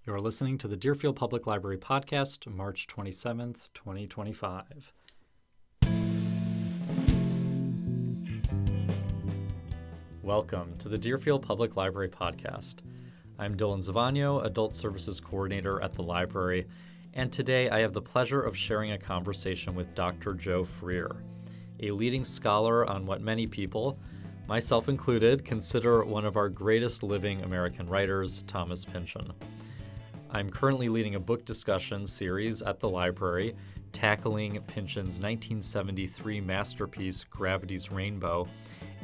You're listening to the Deerfield Public Library Podcast, March 27th, 2025. Welcome to the Deerfield Public Library Podcast. I'm Dylan Zavagno, Adult Services Coordinator at the library, and today I have the pleasure of sharing a conversation with Dr. Joe Freer, a leading scholar on what many people, myself included, consider one of our greatest living American writers, Thomas Pynchon. I'm currently leading a book discussion series at the library tackling Pynchon's 1973 masterpiece, Gravity's Rainbow,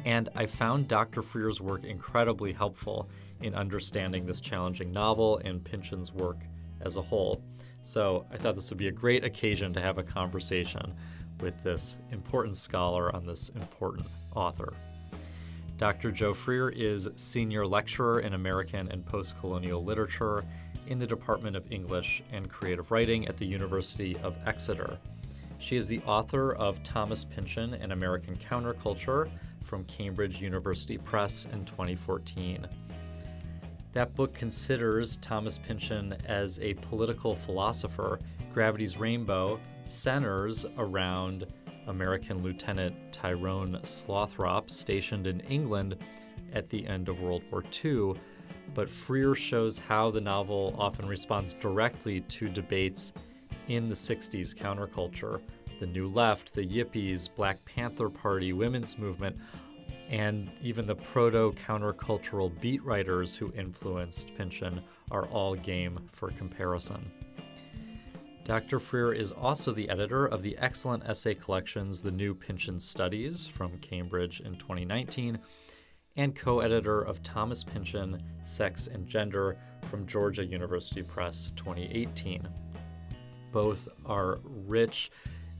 and I found Dr. Freer's work incredibly helpful in understanding this challenging novel and Pynchon's work as a whole. So I thought this would be a great occasion to have a conversation with this important scholar on this important author. Dr. Joe Freer is Senior Lecturer in American and Postcolonial Literature in the Department of English and Creative Writing at the University of Exeter. She is the author of Thomas Pynchon and American Counterculture from Cambridge University Press in 2014. That book considers Thomas Pynchon as a political philosopher. Gravity's Rainbow centers around American Lieutenant Tyrone Slothrop, stationed in England at the end of World War II, but Freer shows how the novel often responds directly to debates in the 60s counterculture, the New Left, the Yippies, Black Panther Party, women's movement, and even the proto-countercultural beat writers who influenced Pynchon are all game for comparison. Dr. Freer is also the editor of the excellent essay collections The New Pynchon Studies from Cambridge in 2019, and co-editor of Thomas Pynchon, Sex and Gender from Georgia University Press 2018. Both are rich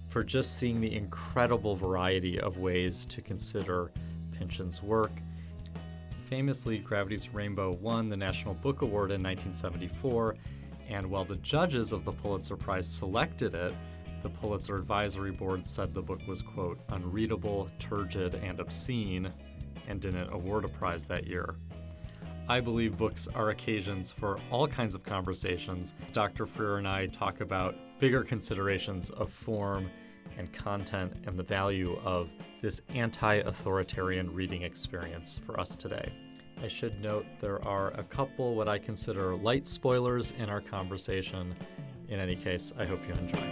for just seeing the incredible variety of ways to consider Pynchon's work. Famously, Gravity's Rainbow won the National Book Award in 1974, and while the judges of the Pulitzer Prize selected it, the Pulitzer Advisory Board said the book was, quote, unreadable, turgid, and obscene, and didn't award a prize that year. I believe books are occasions for all kinds of conversations. Dr. Freer and I talk about bigger considerations of form and content and the value of this anti-authoritarian reading experience for us today. I should note there are a couple what I consider light spoilers in our conversation. In any case, I hope you enjoy.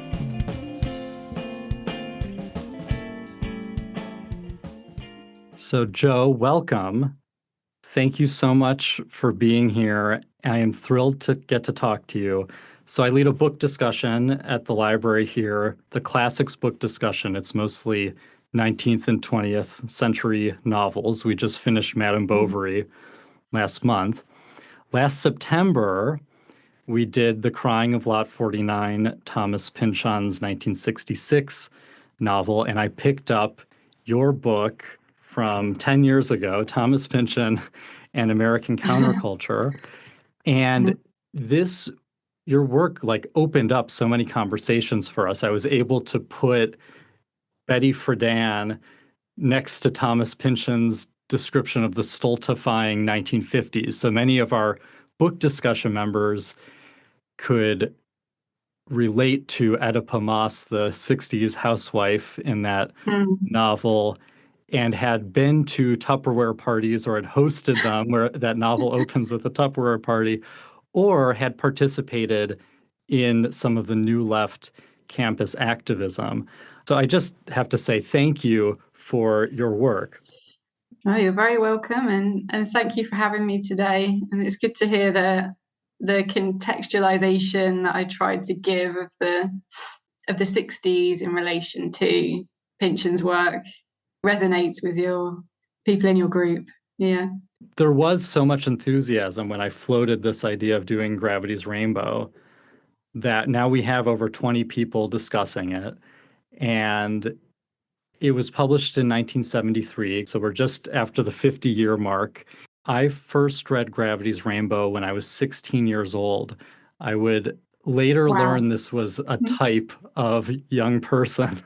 So, Joe, welcome. Thank you so much for being here. I am thrilled to get to talk to you. So I lead a book discussion at the library here, the classics book discussion. It's mostly 19th and 20th century novels. We just finished Madame Bovary last month. Last September, we did The Crying of Lot 49, Thomas Pynchon's 1966 novel, and I picked up your book from 10 years ago, Thomas Pynchon and American Counterculture. And your work opened up so many conversations for us. I was able to put Betty Friedan next to Thomas Pynchon's description of the stultifying 1950s. So many of our book discussion members could relate to Oedipa Maas, the 60s housewife in that novel, and had been to Tupperware parties or had hosted them, where that novel opens with a Tupperware party, or had participated in some of the New Left campus activism. So I just have to say thank you for your work. Oh, you're very welcome, and thank you for having me today. And it's good to hear the contextualization that I tried to give of the 60s in relation to Pynchon's work resonates with your people in your group. Yeah. There was so much enthusiasm when I floated this idea of doing Gravity's Rainbow that now we have over 20 people discussing it. And it was published in 1973, so we're just after the 50-year mark. I first read Gravity's Rainbow when I was 16 years old. I would later learn this was a type of young person.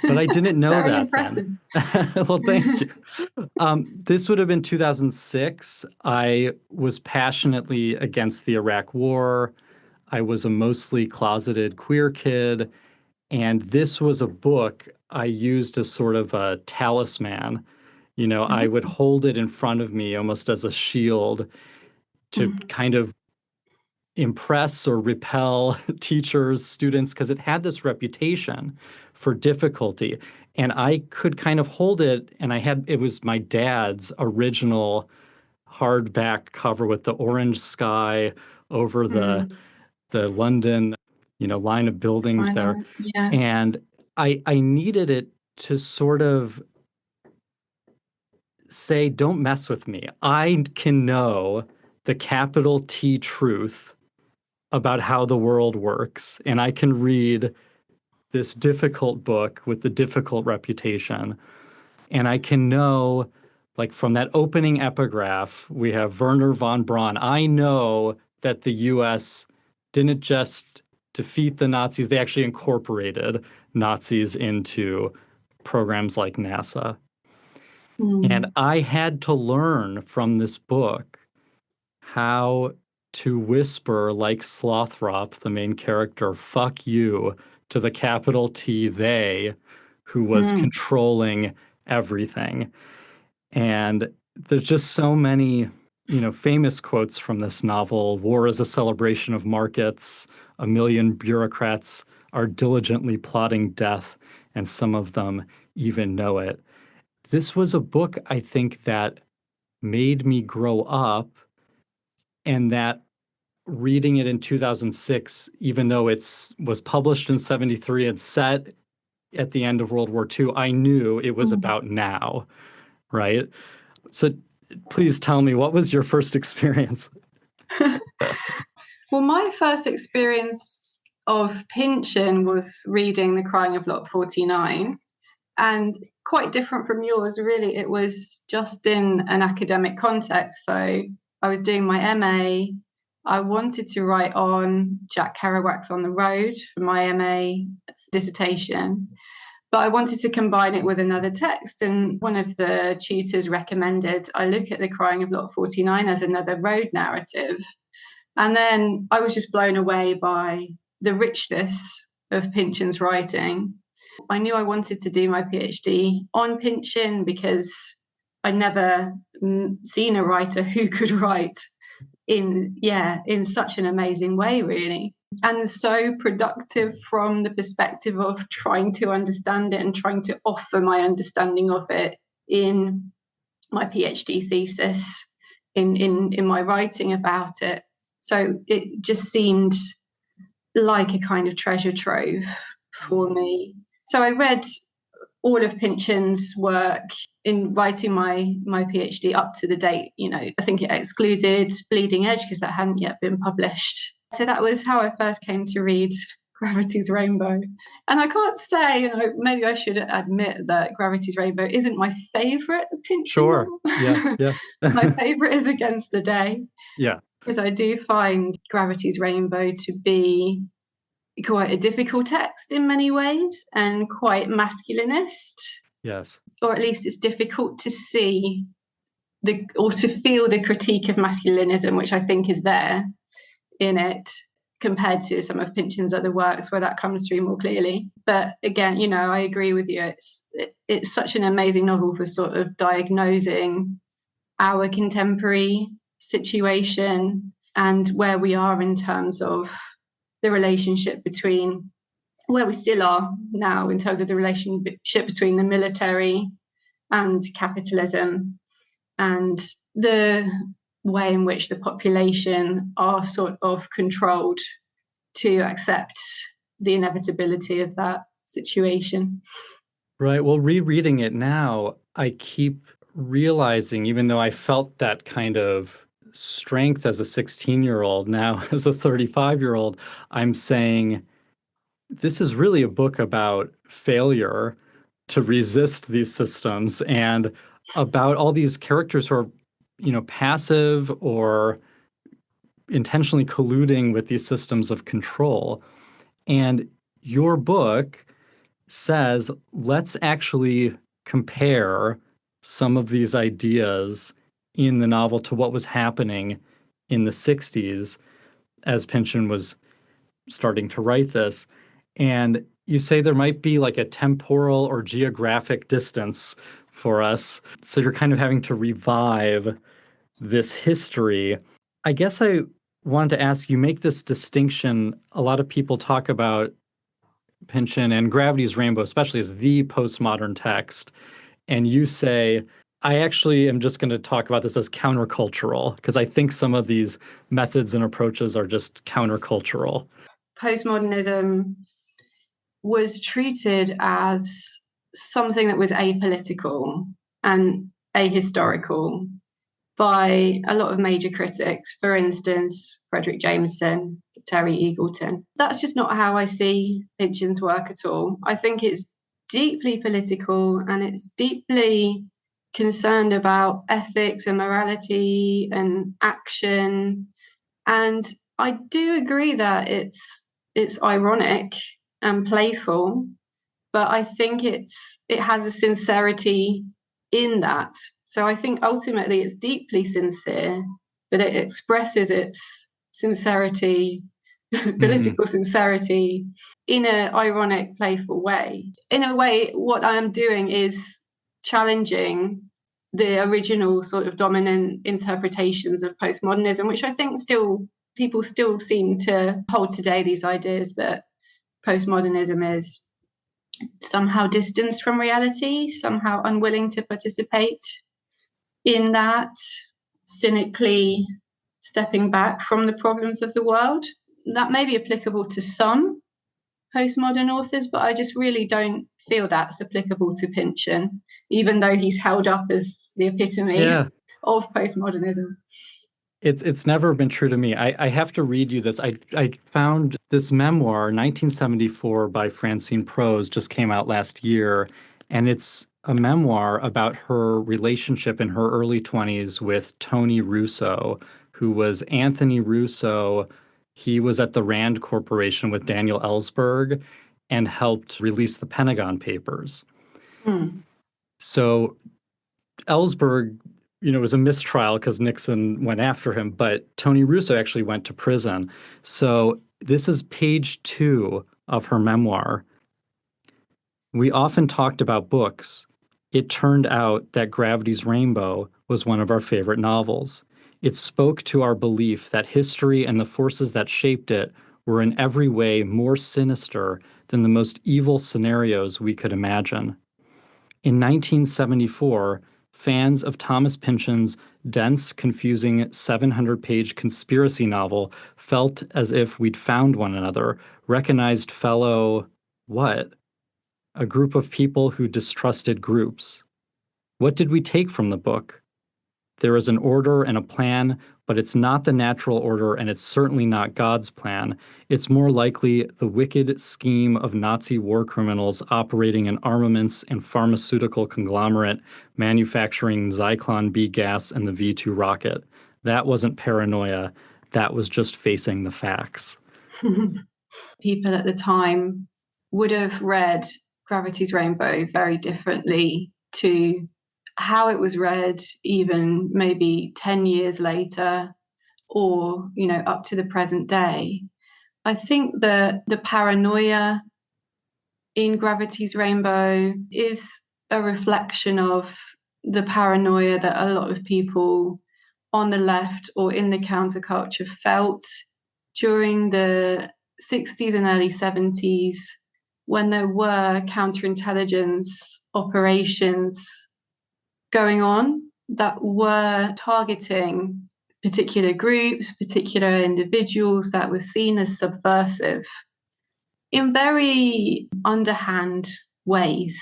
But I didn't know very that impressive. then. Well, thank you. This would have been 2006. I was passionately against the Iraq War. I was a mostly closeted queer kid. And this was a book I used as sort of a talisman. I would hold it in front of me almost as a shield to kind of impress or repel teachers, students, because it had this reputation for difficulty. And I could kind of hold it, and it was my dad's original hardback cover with the orange sky over the London, line of buildings there. Yeah. And I needed it to sort of say, don't mess with me. I can know the capital T truth about how the world works, and I can read this difficult book with the difficult reputation, and I can know, like from that opening epigraph, we have Werner von Braun. I know that the U.S. didn't just defeat the Nazis, they actually incorporated Nazis into programs like NASA. And I had to learn from this book how to whisper, like Slothrop, the main character, fuck you, to the capital T they, who was controlling everything. And there's just so many, famous quotes from this novel. War is a celebration of markets. A million bureaucrats are diligently plotting death, and some of them even know it. This was a book, I think, that made me grow up, and that reading it in 2006, even though it was published in 73 and set at the end of World War II, I knew it was about now, right? So please tell me, what was your first experience? Well, my first experience of Pynchon was reading The Crying of Lot 49, and quite different from yours, really. It was just in an academic context. So I was doing my MA. I wanted to write on Jack Kerouac's On the Road for my MA dissertation, but I wanted to combine it with another text. And one of the tutors recommended I look at The Crying of Lot 49 as another road narrative. And then I was just blown away by the richness of Pynchon's writing. I knew I wanted to do my PhD on Pynchon because I'd never seen a writer who could write in such an amazing way, really, and so productive from the perspective of trying to understand it and trying to offer my understanding of it in my PhD thesis, in my writing about it. So it just seemed like a kind of treasure trove for me. So I read all of Pynchon's work in writing my PhD up to the date. I think it excluded Bleeding Edge because that hadn't yet been published. So that was how I first came to read Gravity's Rainbow. And I can't say, maybe I should admit that Gravity's Rainbow isn't my favourite Pynchon. Sure. Yeah. My favourite is Against the Day. Yeah. Because I do find Gravity's Rainbow to be quite a difficult text in many ways and quite masculinist. Yes. Or at least it's difficult to see or to feel the critique of masculinism, which I think is there in it, compared to some of Pynchon's other works where that comes through more clearly. But again, I agree with you. It's such an amazing novel for sort of diagnosing our contemporary situation and where we are in terms of the relationship between where we still are now in terms of the relationship between the military and capitalism, and the way in which the population are sort of controlled to accept the inevitability of that situation. Right. Well, rereading it now, I keep realizing, even though I felt that kind of strength as a 16-year-old, now as a 35-year-old, I'm saying this is really a book about failure to resist these systems and about all these characters who are, passive or intentionally colluding with these systems of control. And your book says, let's actually compare some of these ideas in the novel to what was happening in the 60s as Pynchon was starting to write this. And you say there might be like a temporal or geographic distance for us. So you're kind of having to revive this history. I guess I wanted to ask, you make this distinction. A lot of people talk about Pynchon and Gravity's Rainbow, especially as the postmodern text. And you say, I actually am just going to talk about this as countercultural, because I think some of these methods and approaches are just countercultural. Postmodernism was treated as something that was apolitical and ahistorical by a lot of major critics. For instance, Frederick Jameson, Terry Eagleton. That's just not how I see Pynchon's work at all. I think it's deeply political and it's deeply concerned about ethics and morality and action. And I do agree that it's ironic and playful, but I think it has a sincerity in that. So I think ultimately it's deeply sincere, but it expresses its sincerity, political sincerity, in an ironic, playful way. In a way, what I am doing is challenging the original sort of dominant interpretations of postmodernism, which I think people still seem to hold today, these ideas that postmodernism is somehow distanced from reality, somehow unwilling to participate in that, cynically stepping back from the problems of the world. That may be applicable to some postmodern authors, but I just really don't feel that's applicable to Pynchon, even though he's held up as the epitome of postmodernism. It's never been true to me. I have to read you this. I found this memoir, 1974, by Francine Prose, just came out last year, and it's a memoir about her relationship in her early 20s with Tony Russo, who was Anthony Russo. He was at the Rand Corporation with Daniel Ellsberg and helped release the Pentagon Papers. So Ellsberg, it was a mistrial because Nixon went after him, but Tony Russo actually went to prison. So this is page 2 of her memoir. We often talked about books. It turned out that Gravity's Rainbow was one of our favorite novels. It spoke to our belief that history and the forces that shaped it were in every way more sinister than the most evil scenarios we could imagine. In 1974, fans of Thomas Pynchon's dense, confusing 700-page conspiracy novel felt as if we'd found one another, recognized fellow, what? A group of people who distrusted groups. What did we take from the book? There is an order and a plan, but it's not the natural order and it's certainly not God's plan. It's more likely the wicked scheme of Nazi war criminals operating an armaments and pharmaceutical conglomerate manufacturing Zyklon B gas and the V-2 rocket. That wasn't paranoia. That was just facing the facts. People at the time would have read Gravity's Rainbow very differently to how it was read even maybe 10 years later or, up to the present day. I think that the paranoia in Gravity's Rainbow is a reflection of the paranoia that a lot of people on the left or in the counterculture felt during the 60s and early 70s when there were counterintelligence operations going on that were targeting particular groups, particular individuals that were seen as subversive in very underhand ways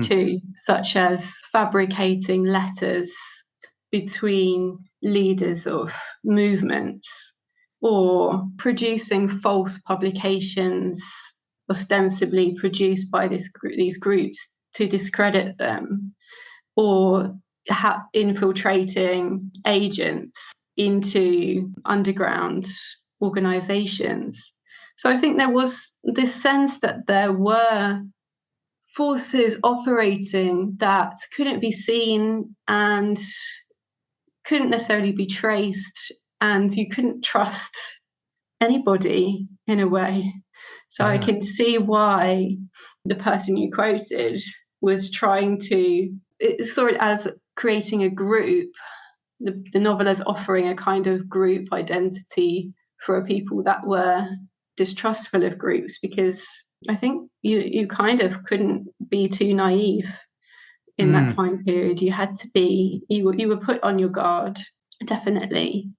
too, such as fabricating letters between leaders of movements or producing false publications ostensibly produced by these groups to discredit them, or infiltrating agents into underground organizations. So I think there was this sense that there were forces operating that couldn't be seen and couldn't necessarily be traced, and you couldn't trust anybody in a way. So I can see why the person you quoted was trying to, it saw it as creating a group, the novel as offering a kind of group identity for a people that were distrustful of groups, because I think you kind of couldn't be too naive in that time period. You had to be, you were put on your guard, definitely.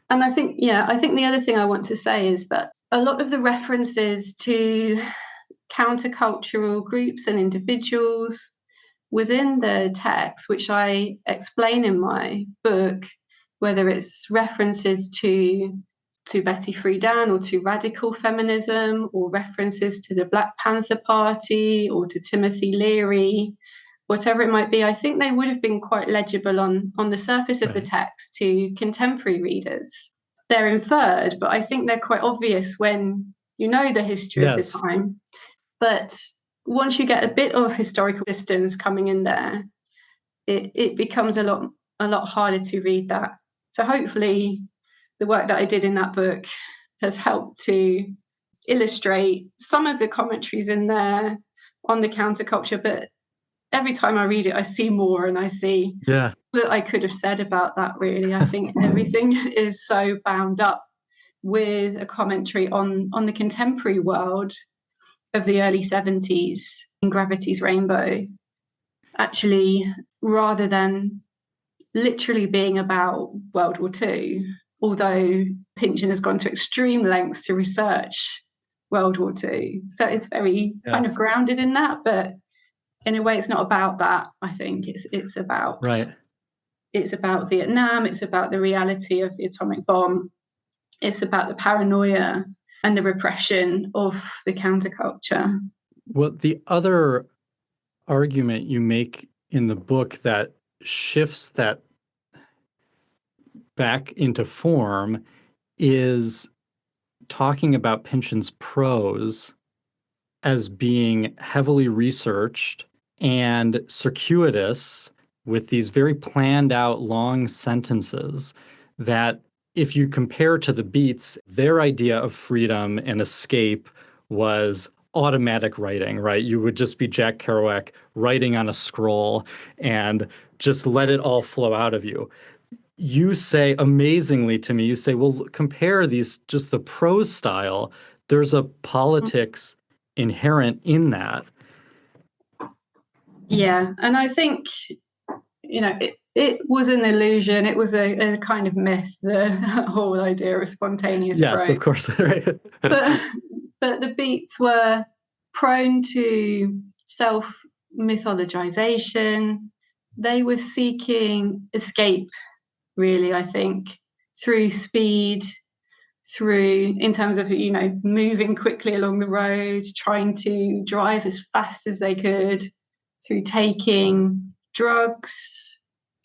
And I think the other thing I want to say is that a lot of the references to countercultural groups and individuals within the text, which I explain in my book, whether it's references to Betty Friedan or to radical feminism, or references to the Black Panther Party or to Timothy Leary, whatever it might be, I think they would have been quite legible on the surface of the text to contemporary readers. They're inferred, but I think they're quite obvious when you know the history of the time. But once you get a bit of historical distance coming in there, it becomes a lot harder to read that. So hopefully the work that I did in that book has helped to illustrate some of the commentaries in there on the counterculture, but every time I read it, I see more, and I see what I could have said about that, really. I think everything is so bound up with a commentary on the contemporary world of the early 70s in Gravity's Rainbow, actually, rather than literally being about World War II, although Pynchon has gone to extreme lengths to research World War II. So it's very kind of grounded in that, but in a way, it's not about that. I think it's about It's about Vietnam. It's about the reality of the atomic bomb. It's about the paranoia and the repression of the counterculture. Well, the other argument you make in the book that shifts that back into form is talking about Pynchon's prose as being heavily researched and circuitous, with these very planned out long sentences that, if you compare to the Beats, their idea of freedom and escape was automatic writing, right? You would just be Jack Kerouac writing on a scroll and just let it all flow out of you. You say, amazingly to me, you say, well, compare these, just the prose style. There's a politics inherent in that. Yeah, and I think, it was an illusion. It was a kind of myth, the whole idea of spontaneous prose. Of course. Right. but the Beats were prone to self-mythologization. They were seeking escape, really, I think, through speed, in terms of, moving quickly along the road, trying to drive as fast as they could, through taking drugs,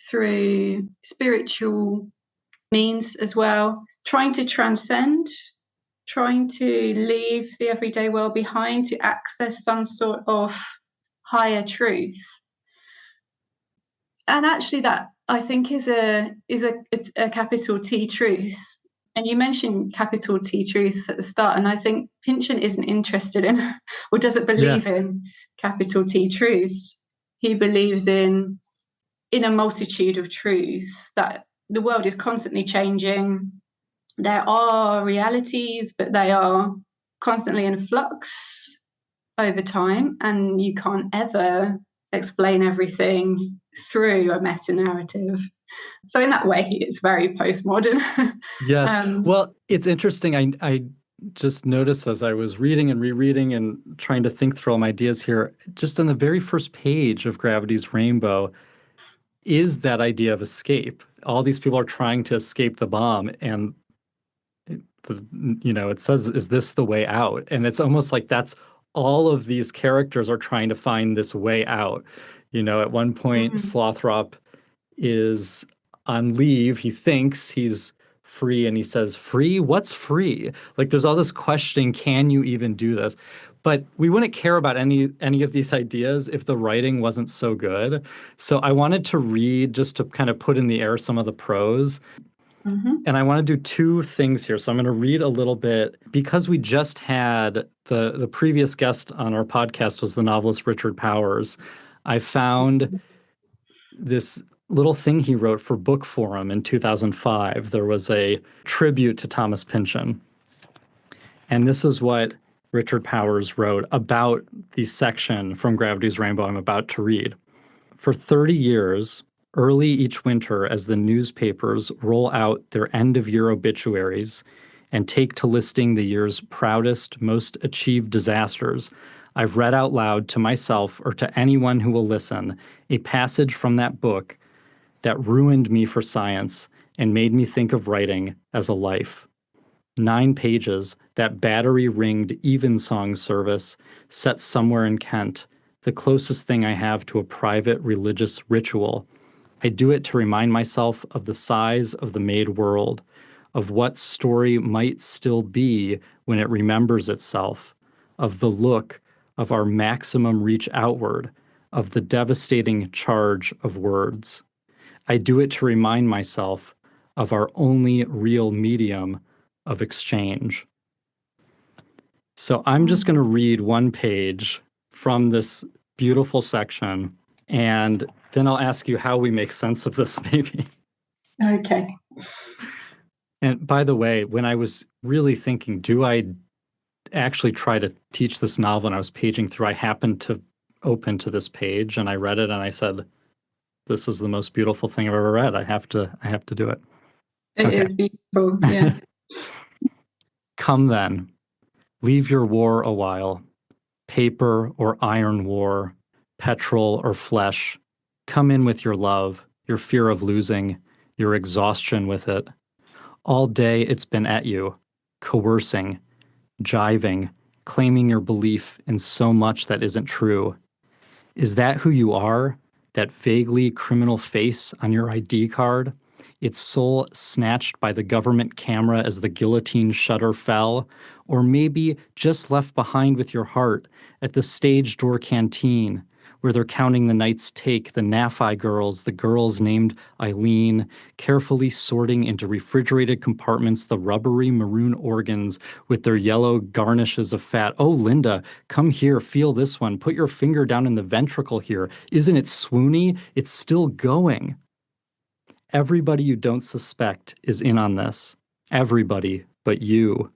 through spiritual means as well, trying to transcend, trying to leave the everyday world behind to access some sort of higher truth. And actually that, I think, is a capital T truth. And you mentioned capital T truths at the start, and I think Pynchon isn't interested in or doesn't believe in capital T truths. He believes in a multitude of truths, that the world is constantly changing. There are realities, but they are constantly in flux over time, and you can't ever explain everything through a meta-narrative. So in that way, it's very postmodern. Yes. Well, it's interesting. I just noticed as I was reading and rereading and trying to think through all my ideas here, just on the very first page of Gravity's Rainbow is that idea of escape. All these people are trying to escape the bomb, and it says, is this the way out? And it's almost like that's all of these characters are trying to find this way out. At one point, Slothrop is on leave. He thinks he's free, and he says, free? What's free? Like, there's all this questioning, can you even do this? But we wouldn't care about any of these ideas if the writing wasn't so good. So I wanted to read, just to kind of put in the air some of the prose. And I want to do two things here. So I'm going to read a little bit, because we just had the previous guest on our podcast was the novelist Richard Powers. I found this little thing he wrote for Book Forum in 2005. There was a tribute to Thomas Pynchon. And this is what Richard Powers wrote about the section from Gravity's Rainbow I'm about to read. For 30 years, early each winter, as the newspapers roll out their end-of-year obituaries and take to listing the year's proudest, most achieved disasters, I've read out loud to myself or to anyone who will listen a passage from that book that ruined me for science and made me think of writing as a life. 9 pages, that battery-ringed evensong service set somewhere in Kent, the closest thing I have to a private religious ritual. I do it to remind myself of the size of the made world, of what story might still be when it remembers itself, of the look of our maximum reach outward, of the devastating charge of words. I do it to remind myself of our only real medium of exchange. So I'm just going to read one page from this beautiful section, and then I'll ask you how we make sense of this, maybe. Okay. And by the way, when I was really thinking, do I actually try to teach this novel, and I was paging through, I happened to open to this page, and I read it, and I said, this is the most beautiful thing I've ever read. I have to do it. It is beautiful, yeah. Come then, leave your war a while, paper or iron war, petrol or flesh. Come in with your love, your fear of losing, your exhaustion with it. All day it's been at you, coercing, jiving, claiming your belief in so much that isn't true. Is that who you are? That vaguely criminal face on your ID card? Its soul snatched by the government camera as the guillotine shutter fell? Or maybe just left behind with your heart at the stage door canteen, where they're counting the night's take, the NAFI girls, the girls named Eileen, carefully sorting into refrigerated compartments the rubbery maroon organs with their yellow garnishes of fat. Oh, Linda, come here, feel this one. Put your finger down in the ventricle here. Isn't it swoony? It's still going. Everybody you don't suspect is in on this. Everybody but you.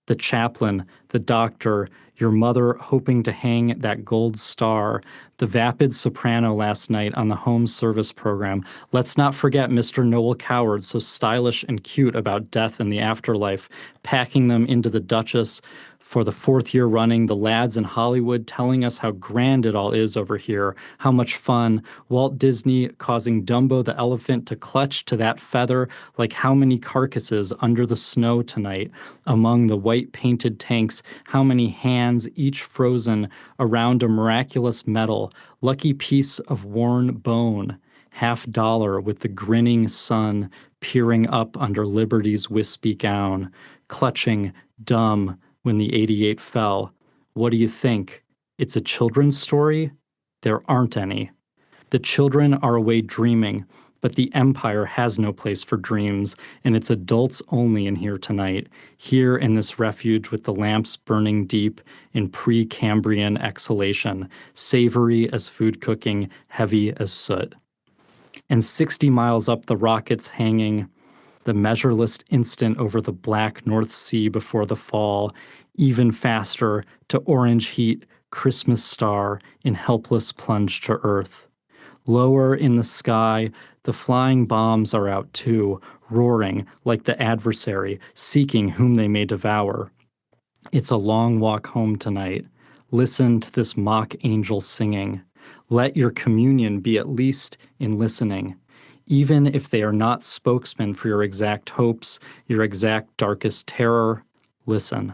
The chaplain, the doctor, your mother hoping to hang that gold star, the vapid soprano last night on the home service program. Let's not forget Mr. Noel Coward, so stylish and cute about death and the afterlife, packing them into the Duchess for the 4th year running, the lads in Hollywood telling us how grand it all is over here, how much fun, Walt Disney causing Dumbo the elephant to clutch to that feather like how many carcasses under the snow tonight, among the white painted tanks, how many hands each frozen around a miraculous medal, lucky piece of worn bone, $50 with the grinning sun peering up under Liberty's wispy gown, clutching, dumb, when the 88 fell. What do you think? It's a children's story? There aren't any. The children are away dreaming, but the empire has no place for dreams, and it's adults only in here tonight, here in this refuge with the lamps burning deep in pre-Cambrian exhalation, savory as food cooking, heavy as soot. And 60 miles up the rockets hanging, the measureless instant over the black North Sea before the fall, even faster to orange heat, Christmas star in helpless plunge to earth. Lower in the sky, the flying bombs are out too, roaring like the adversary, seeking whom they may devour. It's a long walk home tonight. Listen to this mock angel singing. Let your communion be at least in listening. Even if they are not spokesmen for your exact hopes, your exact darkest terror, listen.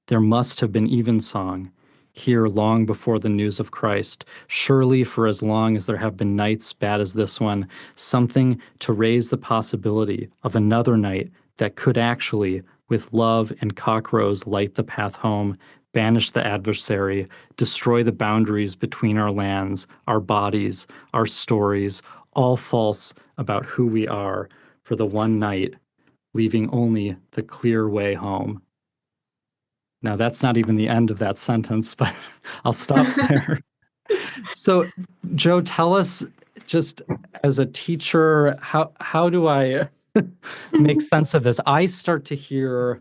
There must have been evensong. here long before the news of Christ. Surely, for as long as there have been nights bad as this one, something to raise the possibility of another night that could actually, with love and cockrows, light the path home, banish the adversary, destroy the boundaries between our lands, our bodies, our stories, all false about who we are, for the one night, leaving only the clear way home. Now, that's not even the end of that sentence, but I'll stop there. So, Joe, tell us, just as a teacher, how do I make sense of this? I start to hear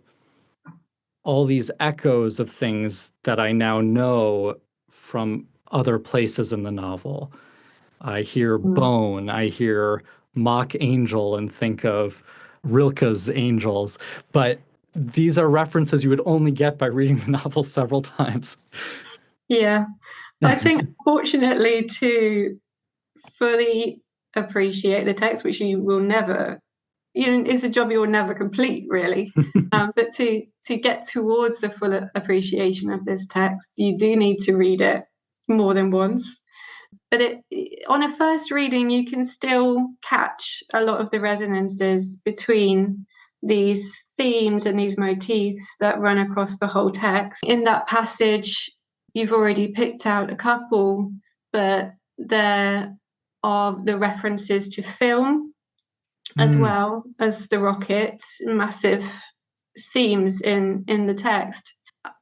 all these echoes of things that I now know from other places in the novel. I hear bone, I hear mock angel, and think of Rilke's angels. But these are references you would only get by reading the novel several times. Yeah. I think, fortunately, to fully appreciate the text, which you will never, it's a job you will never complete, really. But to get towards the full appreciation of this text, you do need to read it more than once. But on a first reading, you can still catch a lot of the resonances between these themes and these motifs that run across the whole text. In that passage, you've already picked out a couple, but there are the references to film as well as the rocket, massive themes in the text.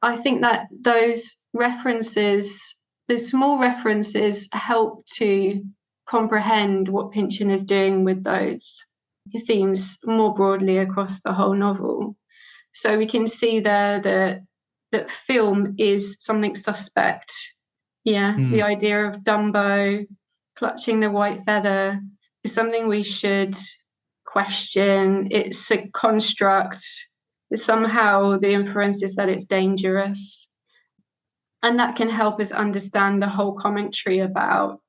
I think that those references, the small references, help to comprehend what Pynchon is doing with those themes more broadly across the whole novel. So we can see there that film is something suspect. Yeah, the idea of Dumbo clutching the white feather is something we should question. It's a construct. Somehow the inference is that it's dangerous. And that can help us understand the whole commentary about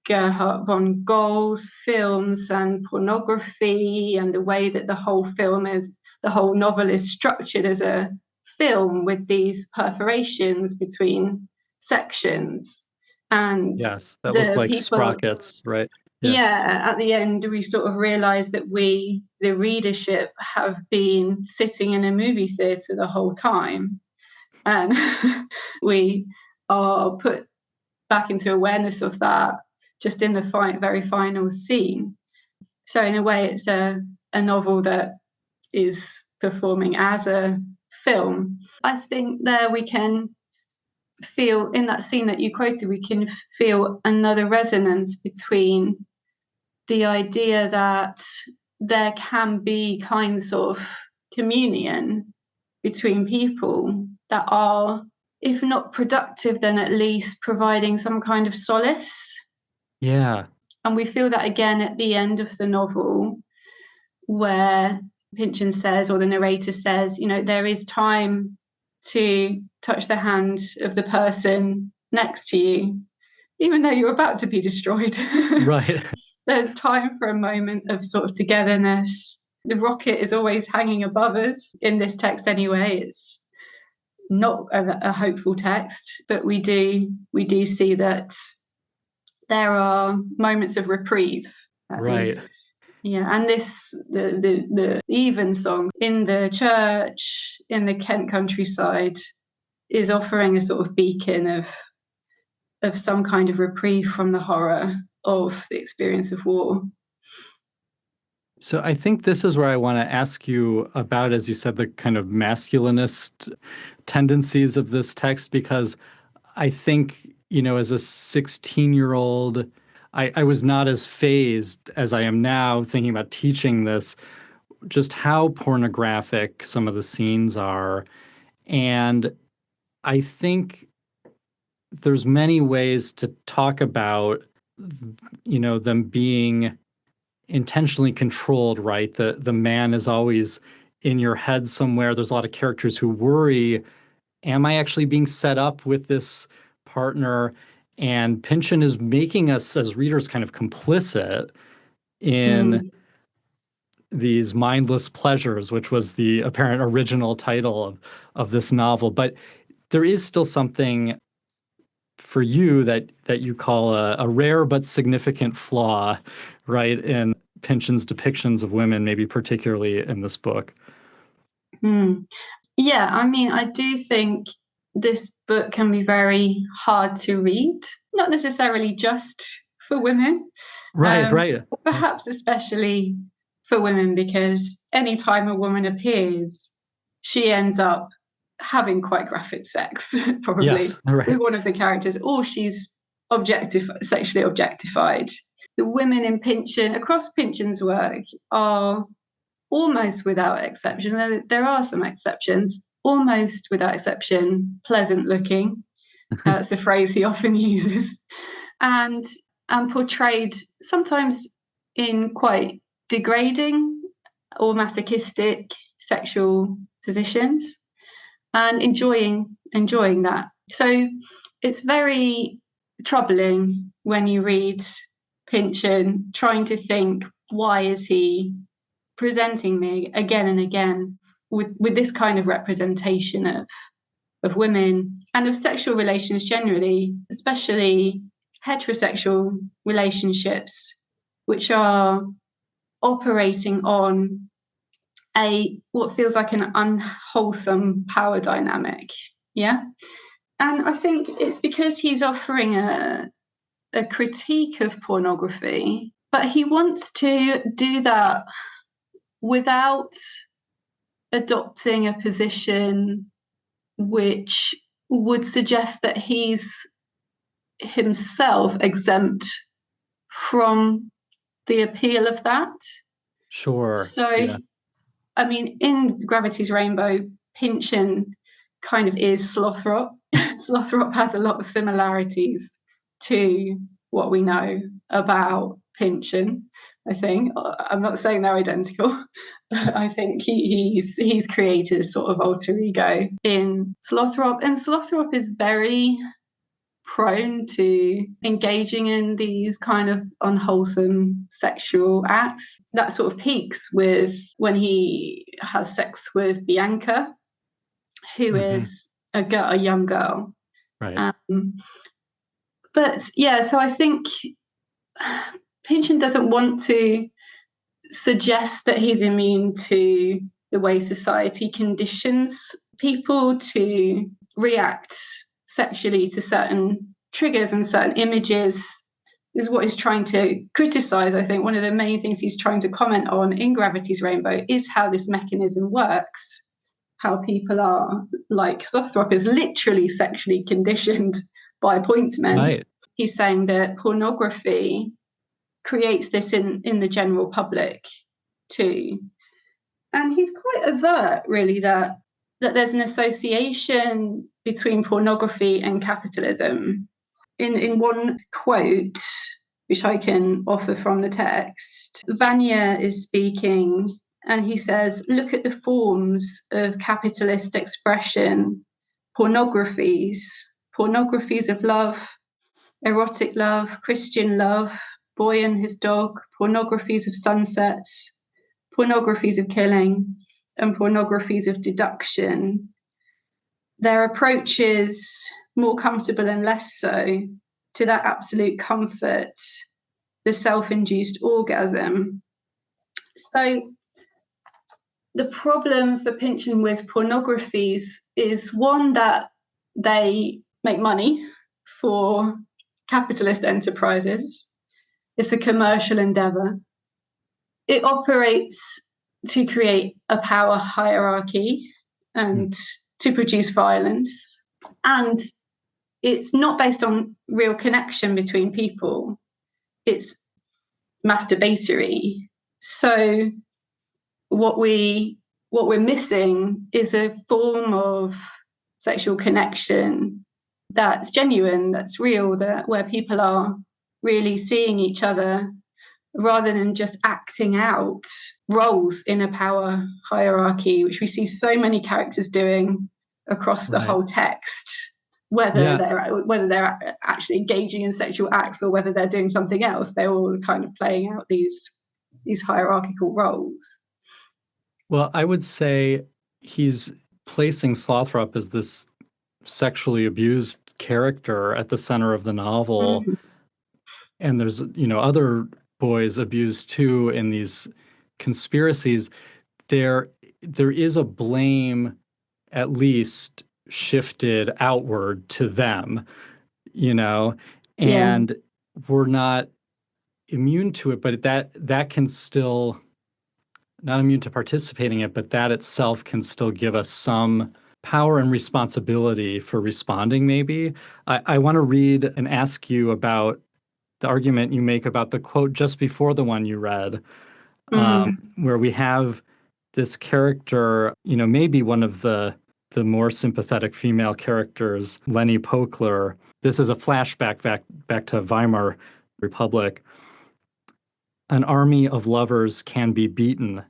Gerhard von Goll's films and pornography, and the way that the whole novel is structured as a film with these perforations between sections. And yes, that looks like sprockets, right? Yes. Yeah, at the end, we sort of realize that we, the readership, have been sitting in a movie theater the whole time. And we are put back into awareness of that just in the very final scene. So in a way, it's a novel that is performing as a film. I think there we can feel, in that scene that you quoted, we can feel another resonance between the idea that there can be kinds of communion between people that are, if not productive, then at least providing some kind of solace. Yeah. And we feel that again at the end of the novel, where Pynchon says, or the narrator says, there is time to touch the hand of the person next to you, even though you're about to be destroyed. Right. There's time for a moment of sort of togetherness. The rocket is always hanging above us in this text anyway. It's not a hopeful text, but we do see that there are moments of reprieve. Right. Least. Yeah, and the evensong in the church in the Kent countryside is offering a sort of beacon of some kind of reprieve from the horror of the experience of war. So I think this is where I want to ask you about, as you said, the kind of masculinist tendencies of this text, because I think, as a 16-year-old, I was not as fazed as I am now thinking about teaching this, just how pornographic some of the scenes are. And I think there's many ways to talk about, them being intentionally controlled, right? The man is always in your head somewhere. There's a lot of characters who worry, am I actually being set up with this partner? And Pynchon is making us as readers kind of complicit in these mindless pleasures, which was the apparent original title of this novel. But there is still something for you that you call a rare but significant flaw, right, in Pynchon's depictions of women, maybe particularly in this book. Yeah, I mean, I do think this book can be very hard to read, not necessarily just for women. Right. Perhaps especially for women, because anytime a woman appears, she ends up having quite graphic sex, probably, yes, right. with one of the characters, or she's sexually objectified. The women in Pynchon, across Pynchon's work, are almost without exception. There are some exceptions, almost without exception, pleasant looking. That's a phrase he often uses. And portrayed sometimes in quite degrading or masochistic sexual positions, and enjoying that. So it's very troubling when you read Pynchon trying to think, why is he presenting me again and again with this kind of representation of women and of sexual relations generally, especially heterosexual relationships, which are operating on what feels like an unwholesome power dynamic. Yeah. And I think it's because he's offering a critique of pornography, but he wants to do that without adopting a position which would suggest that he's himself exempt from the appeal of that. Sure. So, yeah. I mean, in Gravity's Rainbow, Pynchon kind of is Slothrop. Slothrop has a lot of similarities to what we know about Pynchon, I think. I'm not saying they're identical, but I think he's created a sort of alter ego in Slothrop. And Slothrop is very prone to engaging in these kind of unwholesome sexual acts. That sort of peaks with when he has sex with Bianca, who is a young girl. Right. But yeah, so I think Pynchon doesn't want to suggest that he's immune to the way society conditions people to react sexually to certain triggers and certain images. Is what he's trying to criticize. I think one of the main things he's trying to comment on in Gravity's Rainbow is how this mechanism works, how people are, like Slothrop is literally sexually conditioned by pointsmen. Right. He's saying that pornography creates this in the general public too. And he's quite overt, really, that there's an association between pornography and capitalism. In one quote, which I can offer from the text, Vanya is speaking, and he says, "Look at the forms of capitalist expression, pornographies of love, erotic love, Christian love, boy and his dog, pornographies of sunsets, pornographies of killing, and pornographies of deduction. Their approaches, more comfortable and less so, to that absolute comfort, the self-induced orgasm." So the problem for Pynchon with pornographies is, one, that they make money for capitalist enterprises. It's a commercial endeavor. It operates to create a power hierarchy and to produce violence. And it's not based on real connection between people. It's masturbatory. So what we're missing is a form of sexual connection that's genuine, that's real, where people are really seeing each other rather than just acting out roles in a power hierarchy, which we see so many characters doing across the whole text, whether they're actually engaging in sexual acts or whether they're doing something else. They're all kind of playing out these hierarchical roles. Well, I would say he's placing Slothrop as this sexually abused character at the center of the novel. Mm. And there's, other boys abused too in these conspiracies. There is a blame at least shifted outward to them, and we're not immune to it, but that can still, not immune to participating in it, but that itself can still give us some power and responsibility for responding, maybe. I want to read and ask you about the argument you make about the quote just before the one you read, where we have this character, maybe one of the more sympathetic female characters, Lenny Pokler. This is a flashback back to Weimar Republic. An army of lovers can be beaten.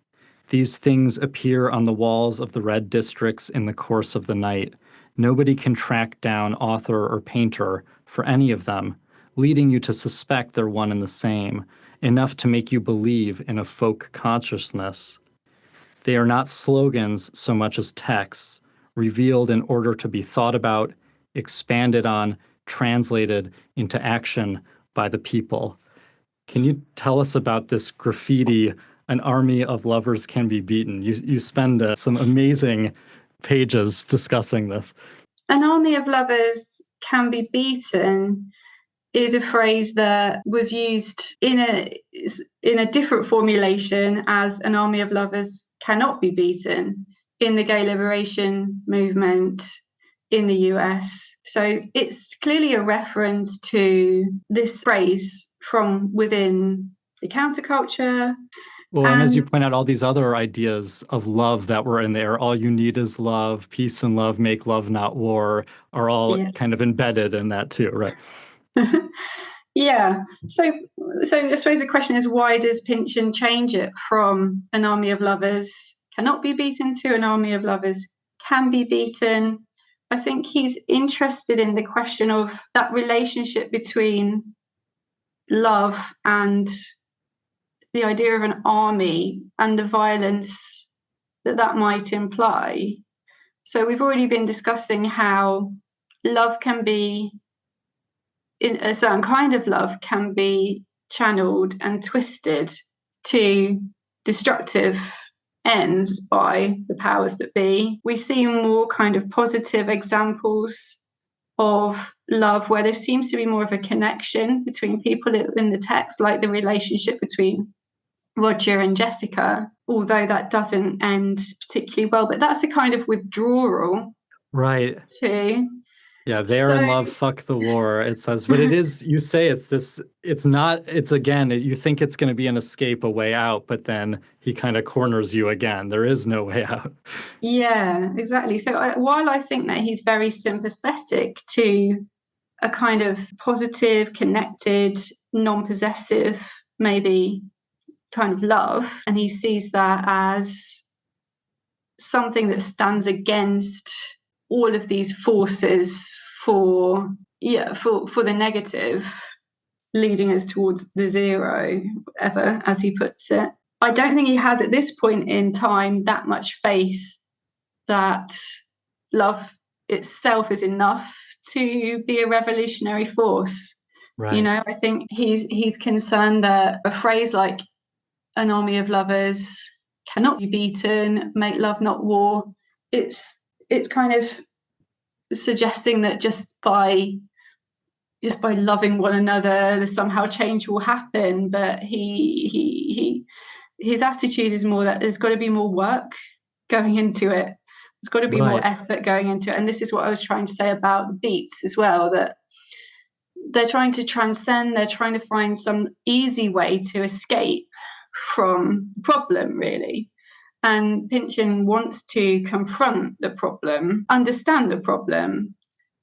These things appear on the walls of the red districts in the course of the night. Nobody can track down author or painter for any of them, leading you to suspect they're one and the same, enough to make you believe in a folk consciousness. They are not slogans so much as texts, revealed in order to be thought about, expanded on, translated into action by the people. Can you tell us about this graffiti, An Army of Lovers Can Be Beaten? You spend some amazing pages discussing this. An army of lovers can be beaten is a phrase that was used in a different formulation as an army of lovers cannot be beaten in the gay liberation movement in the US. So it's clearly a reference to this phrase from within the counterculture. Well, and as you point out, all these other ideas of love that were in there, all you need is love, peace and love, make love, not war, are all kind of embedded in that too, right? Yeah. So I suppose the question is, why does Pynchon change it from an army of lovers cannot be beaten to an army of lovers can be beaten? I think he's interested in the question of that relationship between love and the idea of an army and the violence that might imply. So we've already been discussing how love can be, in a certain kind of love, can be channeled and twisted to destructive ends by the powers that be. We see more kind of positive examples of love where there seems to be more of a connection between people in the text, like the relationship between Roger and Jessica, although that doesn't end particularly well. But that's a kind of withdrawal. Right. Too. Yeah, they're in love, fuck the war, it says. But it is, you say again, you think it's going to be an escape, a way out, but then he kind of corners you again. There is no way out. Yeah, exactly. So while I think that he's very sympathetic to a kind of positive, connected, non-possessive, maybe kind of love, and he sees that as something that stands against all of these forces for the negative, leading us towards the zero, whatever, as he puts it. I don't think he has at this point in time that much faith that love itself is enough to be a revolutionary force. Right. I think he's concerned that a phrase like an army of lovers cannot be beaten, make love not war, it's kind of suggesting that just by loving one another, somehow change will happen. But his attitude is more that there's got to be more work going into it. There's got to be more effort going into it. And this is what I was trying to say about the beats as well, that they're trying to transcend, they're trying to find some easy way to escape from the problem, really. And Pynchon wants to confront the problem, understand the problem,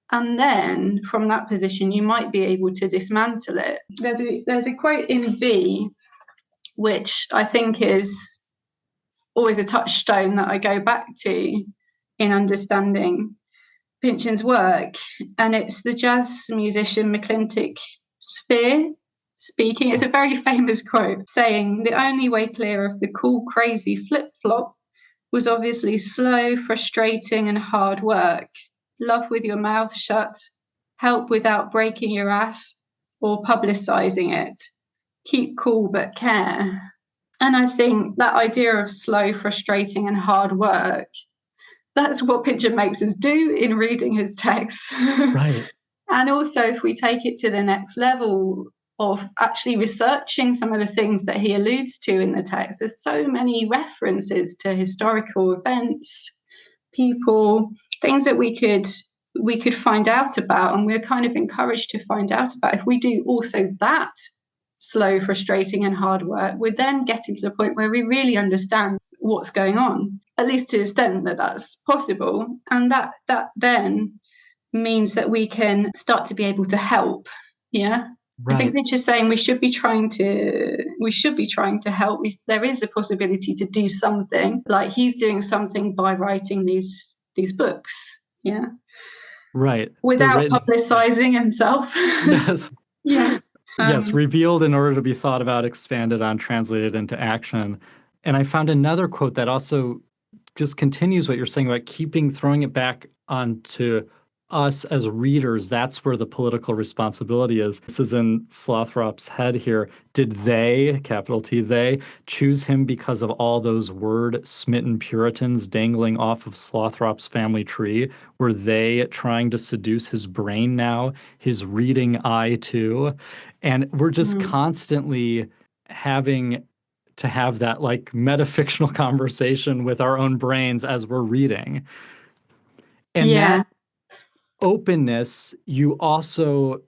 and then from that position, you might be able to dismantle it. There's a quote in V, which I think is always a touchstone that I go back to in understanding Pynchon's work, and it's the jazz musician McClintock Sphere speaking. It's a very famous quote saying, "The only way clear of the cool, crazy flip-flop was obviously slow, frustrating, and hard work. love with your mouth shut, help without breaking your ass or publicizing it, keep cool but care. And I think that idea of slow, frustrating and hard work, that's what Pynchon makes us do in reading his texts. Right. And also, if we take it to the next level of actually researching some of the things that he alludes to in the text, there's so many references to historical events, people, things that we could find out about, and we're kind of encouraged to find out about. If we do also that slow, frustrating and hard work, we're then getting to the point where we really understand what's going on, at least to the extent that that's possible. And that then means that we can start to be able to help. Yeah. Right. I think they're just saying we should be trying to help. There is a possibility to do something, like he's doing something by writing these books. Yeah. Right. Without publicizing himself. Yes. Yeah. Yes, revealed in order to be thought about, expanded on, translated into action. And I found another quote that also just continues what you're saying about throwing it back onto us as readers. That's where the political responsibility is. This is in Slothrop's head here. Did they, capital T, they, choose him because of all those word-smitten Puritans dangling off of Slothrop's family tree? Were they trying to seduce his brain now, his reading eye too? And we're just constantly having to have that like metafictional conversation with our own brains as we're reading. And that openness, you also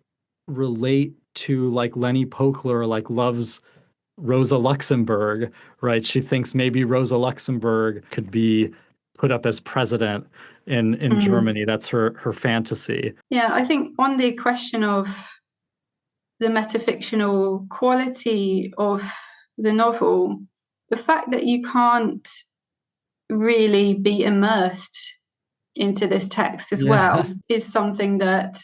relate to, like Lenny Pokler, like loves Rosa Luxemburg, right? She thinks maybe Rosa Luxemburg could be put up as president in Germany. That's her fantasy. Yeah, I think on the question of the metafictional quality of the novel, the fact that you can't really be immersed into this text as well is something that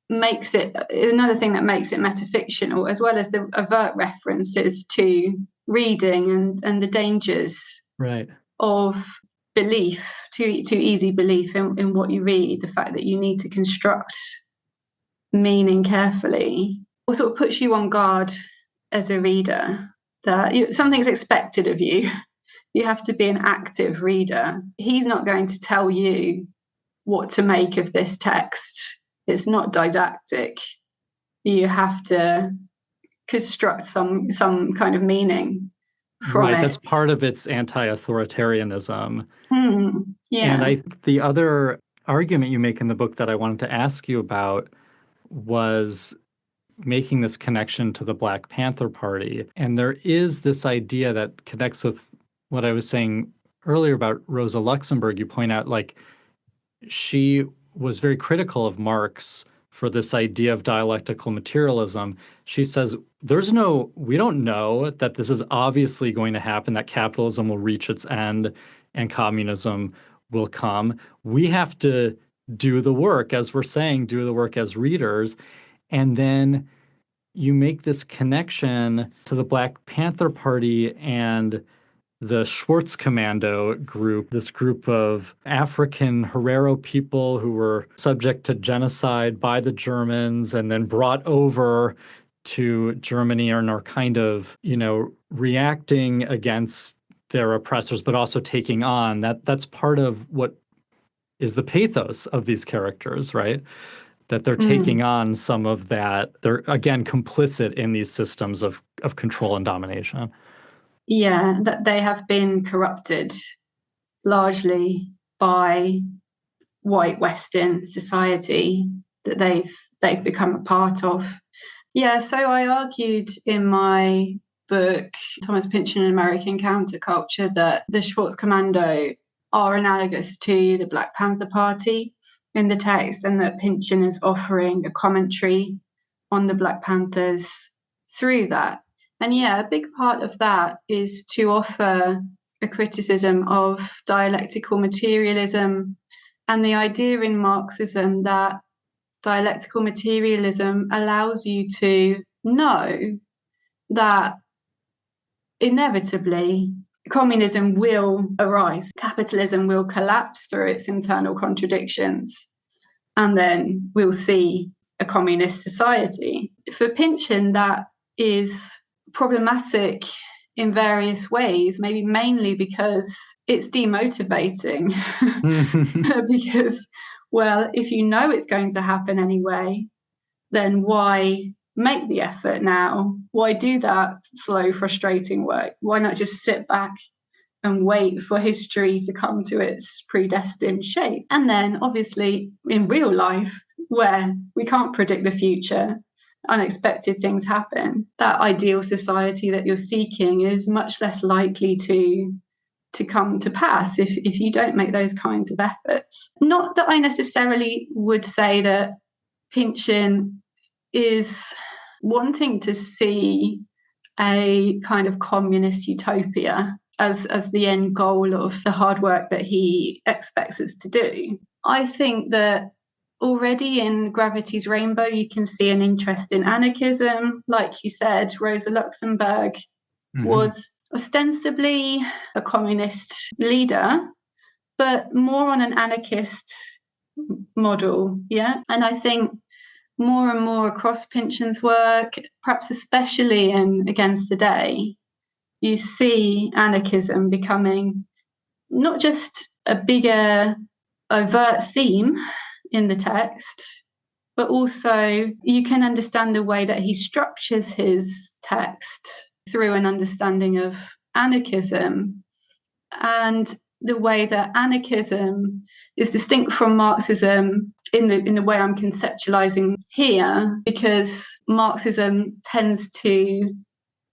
makes it another thing that makes it metafictional, as well as the overt references to reading and the dangers of belief, too easy belief in what you read. The fact that you need to construct meaning carefully also puts you on guard as a reader, that something's expected of you. You have to be an active reader. He's not going to tell you what to make of this text. It's not didactic. You have to construct some kind of meaning from it. That's part of its anti-authoritarianism. Yeah. And the other argument you make in the book that I wanted to ask you about was making this connection to the Black Panther Party. And there is this idea that connects with what I was saying earlier about Rosa Luxemburg. You point out, like, she was very critical of Marx for this idea of dialectical materialism. She says, we don't know that this is obviously going to happen, that capitalism will reach its end and communism will come. We have to do the work, as we're saying, do the work as readers. And then you make this connection to the Black Panther Party and the Schwartz Commando group, this group of African Herero people who were subject to genocide by the Germans and then brought over to Germany and are kind of, reacting against their oppressors, but also taking on. That's part of what is the pathos of these characters, right? That they're taking on some of that. They're, again, complicit in these systems of control and domination. Yeah, that they have been corrupted largely by white Western society that they've become a part of. Yeah, so I argued in my book, Thomas Pynchon and American Counterculture, that the Schwartz Commando are analogous to the Black Panther Party in the text, and that Pynchon is offering a commentary on the Black Panthers through that. And yeah, a big part of that is to offer a criticism of dialectical materialism and the idea in Marxism that dialectical materialism allows you to know that inevitably communism will arise, capitalism will collapse through its internal contradictions. and then we'll see a communist society. For Pynchon, that is problematic in various ways, maybe mainly because it's demotivating. Because, well, if you know it's going to happen anyway, then why make the effort now? Why do that slow, frustrating work? Why not just sit back and wait for history to come to its predestined shape? And then, obviously, in real life, where we can't predict the future, unexpected things happen, that ideal society that you're seeking is much less likely to come to pass if you don't make those kinds of efforts. Not that I necessarily would say that Pynchon is wanting to see a kind of communist utopia as the end goal of the hard work that he expects us to do. I think that already in Gravity's Rainbow, you can see an interest in anarchism. Like you said, Rosa Luxemburg was ostensibly a communist leader, but more on an anarchist model, yeah? And I think more and more across Pynchon's work, perhaps especially in Against the Day, you see anarchism becoming not just a bigger overt theme in the text, but also you can understand the way that he structures his text through an understanding of anarchism, and the way that anarchism is distinct from Marxism in the way I'm conceptualizing here, because Marxism tends to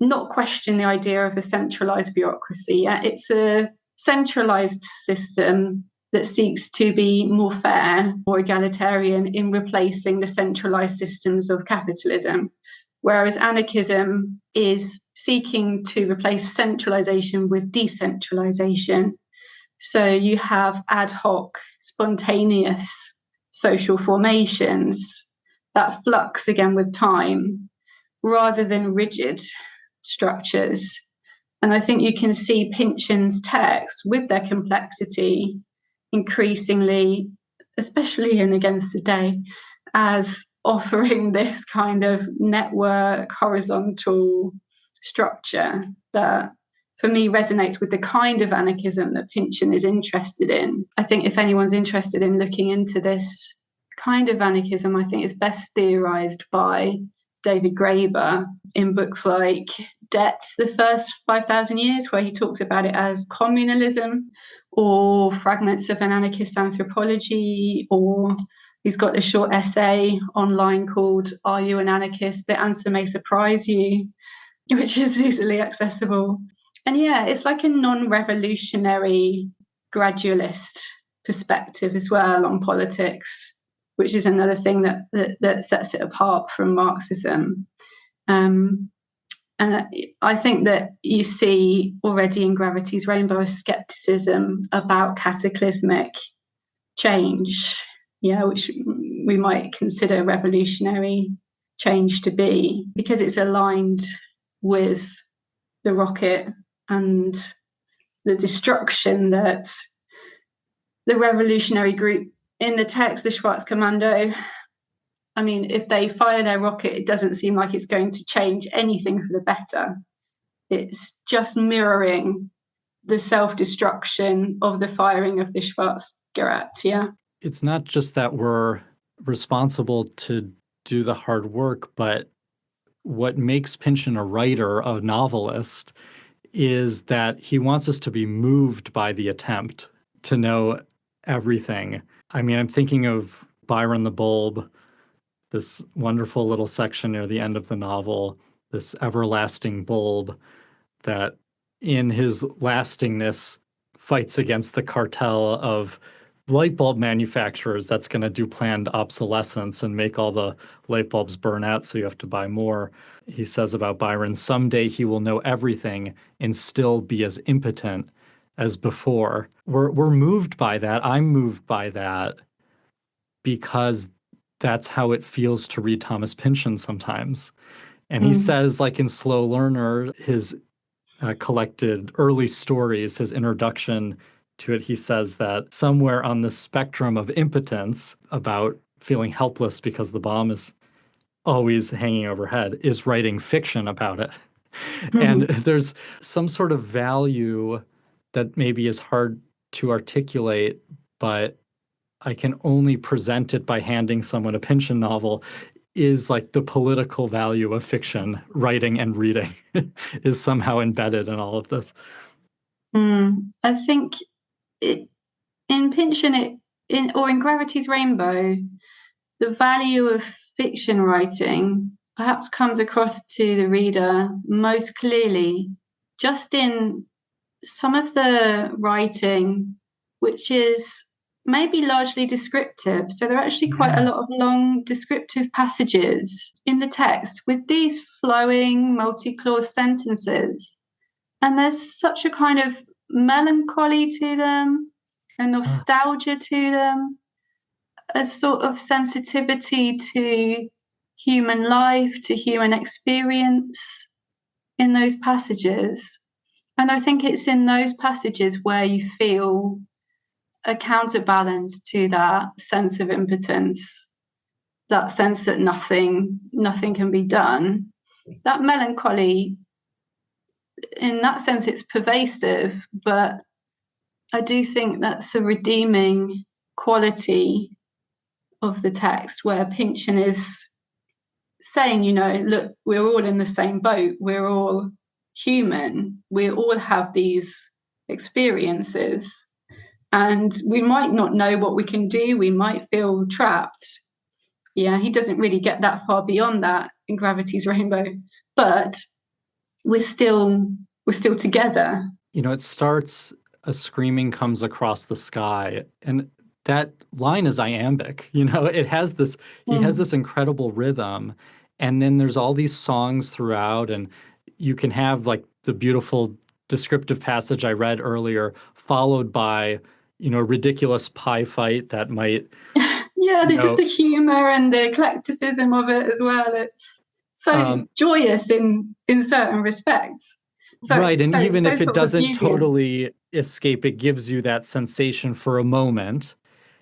not question the idea of a centralized bureaucracy. It's a centralized system that seeks to be more fair, more egalitarian in replacing the centralized systems of capitalism, whereas anarchism is seeking to replace centralization with decentralization. So you have ad hoc, spontaneous social formations that flux again with time, rather than rigid structures. And I think you can see Pynchon's texts with their complexity increasingly, especially in Against the Day, as offering this kind of network, horizontal structure that, for me, resonates with the kind of anarchism that Pynchon is interested in. I think if anyone's interested in looking into this kind of anarchism, I think it's best theorized by David Graeber in books like Debt, the First 5,000 Years, where he talks about it as communalism, or Fragments of an Anarchist Anthropology, or he's got a short essay online called Are You an Anarchist? The Answer May Surprise You, which is easily accessible. And yeah, it's like a non-revolutionary gradualist perspective as well on politics, which is another thing that sets it apart from Marxism. And I think that you see already in Gravity's Rainbow a skepticism about cataclysmic change, which we might consider revolutionary change to be, because it's aligned with the rocket and the destruction that the revolutionary group in the text, the Schwarzkommando, I mean, if they fire their rocket, it doesn't seem like it's going to change anything for the better. It's just mirroring the self-destruction of the firing of the Schwarzgerät, yeah? It's not just that we're responsible to do the hard work, but what makes Pynchon a writer, a novelist, is that he wants us to be moved by the attempt to know everything. I mean, I'm thinking of Byron the Bulb, this wonderful little section near the end of the novel, this everlasting bulb that in his lastingness fights against the cartel of light bulb manufacturers that's going to do planned obsolescence and make all the light bulbs burn out so you have to buy more. He says about Byron, someday he will know everything and still be as impotent as before. We're moved by that. I'm moved by that because that's how it feels to read Thomas Pynchon sometimes. And he says, like in Slow Learner, his collected early stories, his introduction to it, he says that somewhere on the spectrum of impotence, about feeling helpless because the bomb is always hanging overhead, is writing fiction about it. And there's some sort of value that maybe is hard to articulate, but I can only present it by handing someone a Pynchon novel, is like the political value of fiction, writing and reading is somehow embedded in all of this. I think in Pynchon, in Gravity's Rainbow, the value of fiction writing perhaps comes across to the reader most clearly just in some of the writing, which is maybe largely descriptive. So there are actually quite a lot of long descriptive passages in the text with these flowing multi-clause sentences. And there's such a kind of melancholy to them, a nostalgia to them, a sort of sensitivity to human life, to human experience in those passages. And I think it's in those passages where you feel a counterbalance to that sense of impotence, that sense that nothing can be done. That melancholy, in that sense, it's pervasive, but I do think that's a redeeming quality of the text, where Pynchon is saying, look, we're all in the same boat. We're all human. We all have these experiences. And we might not know what we can do. We might feel trapped. Yeah, he doesn't really get that far beyond that in Gravity's Rainbow. But we're still together. It starts, a screaming comes across the sky. And that line is iambic. It has this, he has this incredible rhythm. And then there's all these songs throughout. And you can have like the beautiful descriptive passage I read earlier, followed by a ridiculous pie fight that might... just the humor and the eclecticism of it as well. It's so joyous in certain respects. Right, and even if it doesn't totally escape, it gives you that sensation for a moment.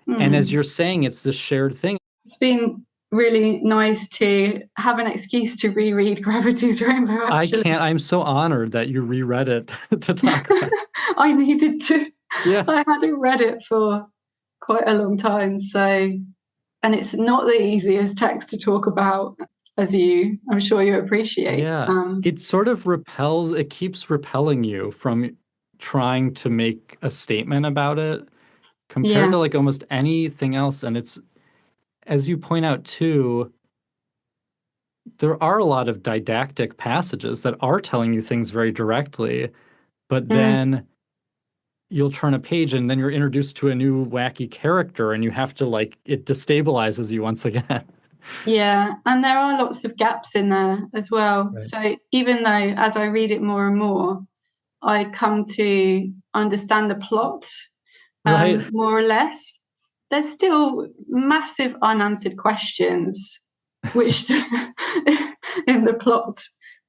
And as you're saying, it's this shared thing. It's been really nice to have an excuse to reread Gravity's Rainbow, actually. I'm so honored that you reread it to talk about. I needed to. Yeah. I hadn't read it for quite a long time, and it's not the easiest text to talk about, as I'm sure you appreciate. Yeah, it sort of it keeps repelling you from trying to make a statement about it compared to like almost anything else. And it's, as you point out too, there are a lot of didactic passages that are telling you things very directly, but then you'll turn a page and then you're introduced to a new wacky character and you have to it destabilizes you once again. Yeah, and there are lots of gaps in there as well. Right. So even though as I read it more and more, I come to understand the plot more or less, there's still massive unanswered questions which in the plot.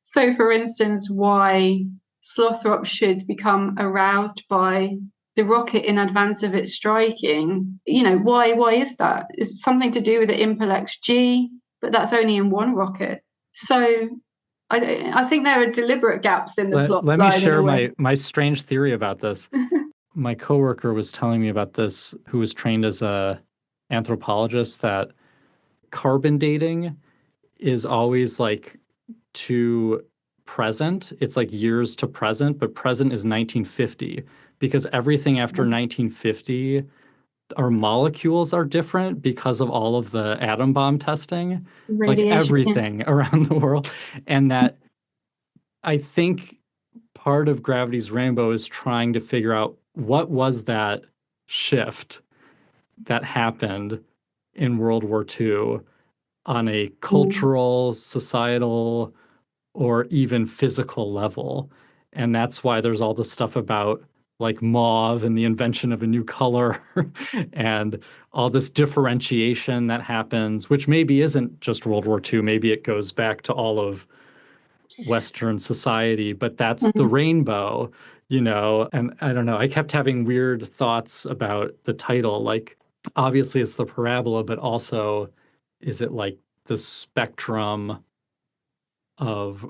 So for instance, why Slothrop should become aroused by the rocket in advance of it striking. Why is that? Is it something to do with the Impelex G? But that's only in one rocket. So I think there are deliberate gaps in the plot. Let me share my strange theory about this. My coworker was telling me about this, who was trained as a anthropologist, that carbon dating is always to present. It's years to present, but present is 1950, because everything after 1950, our molecules are different because of all of the atom bomb testing, everything around the world. And that I think part of Gravity's Rainbow is trying to figure out what was that shift that happened in World War II on a cultural, societal, or even physical level. And that's why there's all this stuff about mauve and the invention of a new color and all this differentiation that happens, which maybe isn't just World War II. Maybe it goes back to all of Western society, but that's the rainbow, and I don't know. I kept having weird thoughts about the title, obviously it's the parabola, but also is it like the spectrum of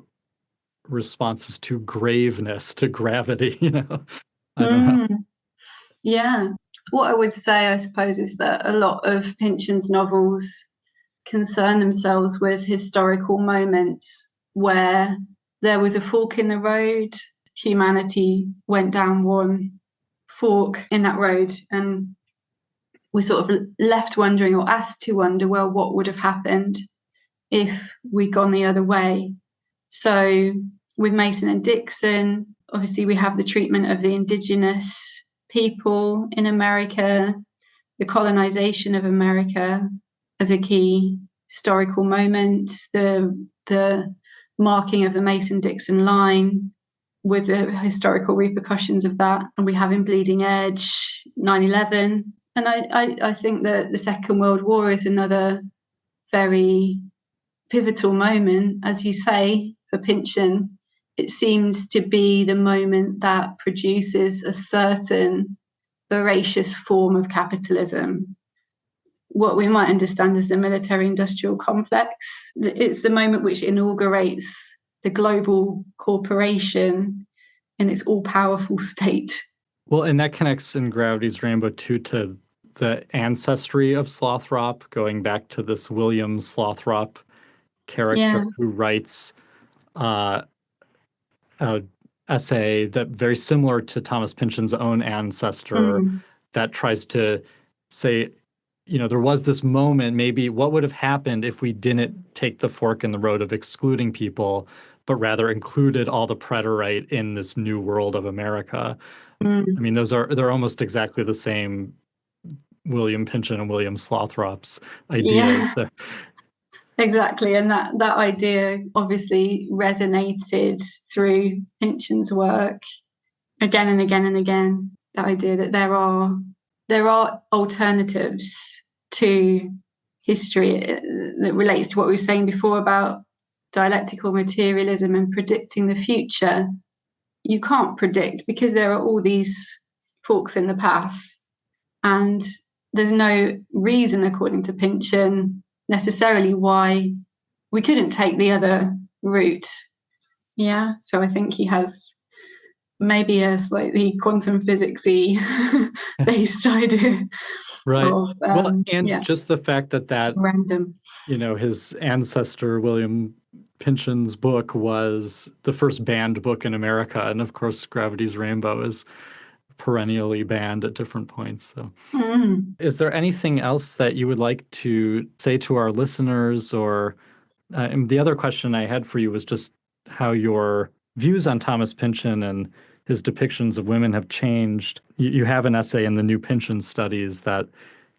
responses to graveness, to gravity, I don't know. Yeah. What I would say, I suppose, is that a lot of Pynchon's novels concern themselves with historical moments where there was a fork in the road, humanity went down one fork in that road, and we sort of left wondering, or asked to wonder, well, what would have happened if we'd gone the other way? So with Mason and Dixon, obviously we have the treatment of the indigenous people in America, the colonization of America as a key historical moment, the marking of the Mason-Dixon line with the historical repercussions of that. And we have in Bleeding Edge, 9/11. And I think that the Second World War is another very pivotal moment, as you say, for Pynchon. It seems to be the moment that produces a certain voracious form of capitalism, what we might understand as the military-industrial complex. It's the moment which inaugurates the global corporation in its all-powerful state. Well, and that connects in Gravity's Rainbow too to the ancestry of Slothrop, going back to this William Slothrop character who writes an essay that very similar to Thomas Pynchon's own ancestor that tries to say, there was this moment, maybe what would have happened if we didn't take the fork in the road of excluding people, but rather included all the preterite in this new world of America. I mean, they're almost exactly the same William Pynchon and William Slothrop's ideas. Yeah. Exactly, and that idea obviously resonated through Pynchon's work again and again and again. The idea that there are alternatives to history that relates to what we were saying before about dialectical materialism and predicting the future. You can't predict because there are all these forks in the path, and there's no reason, according to Pynchon, necessarily why we couldn't take the other route. Yeah, so I think he has maybe a slightly quantum physics-y based idea. Right. Of, just the fact that random. His ancestor, William Pynchon's book was the first banned book in America. And of course, Gravity's Rainbow is perennially banned at different points. So is there anything else that you would like to say to our listeners? Or and the other question I had for you was just how your views on Thomas Pynchon and his depictions of women have changed. You have an essay in the New Pynchon Studies that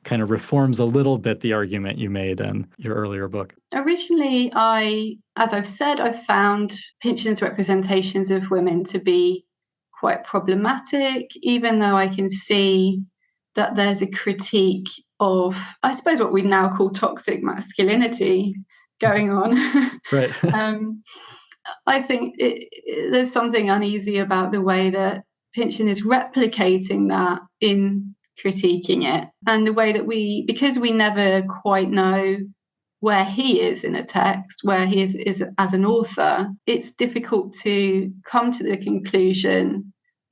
kind of reforms a little bit the argument you made in your earlier book. Originally, as I've said, I found Pynchon's representations of women to be quite problematic, even though I can see that there's a critique of, I suppose, what we now call toxic masculinity going on. Right. I think there's something uneasy about the way that Pynchon is replicating that in critiquing it, and the way that because we never quite know where he is in a text, where he is as an author, it's difficult to come to the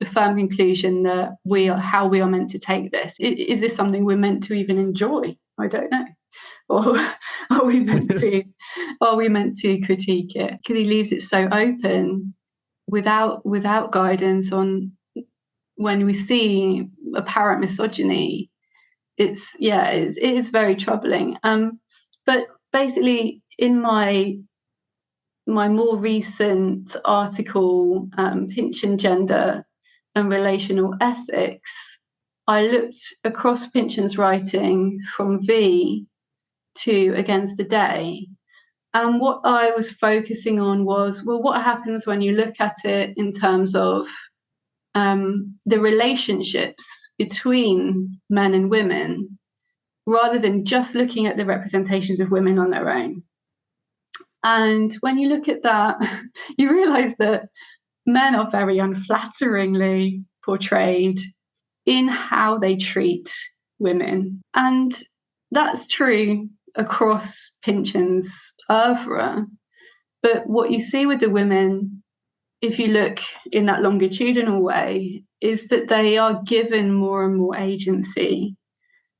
firm conclusion that how we are meant to take this. Is this something we're meant to even enjoy? I don't know. Or are we meant to critique it? Because he leaves it so open without guidance on when we see apparent misogyny. It is very troubling. But basically, in my more recent article, Pynchon, Gender and Relational Ethics, I looked across Pynchon's writing from V to Against the Day. And what I was focusing on was, well, what happens when you look at it in terms of the relationships between men and women, rather than just looking at the representations of women on their own. And when you look at that, you realize that men are very unflatteringly portrayed in how they treat women. And that's true across Pynchon's oeuvre. But what you see with the women, if you look in that longitudinal way, is that they are given more and more agency.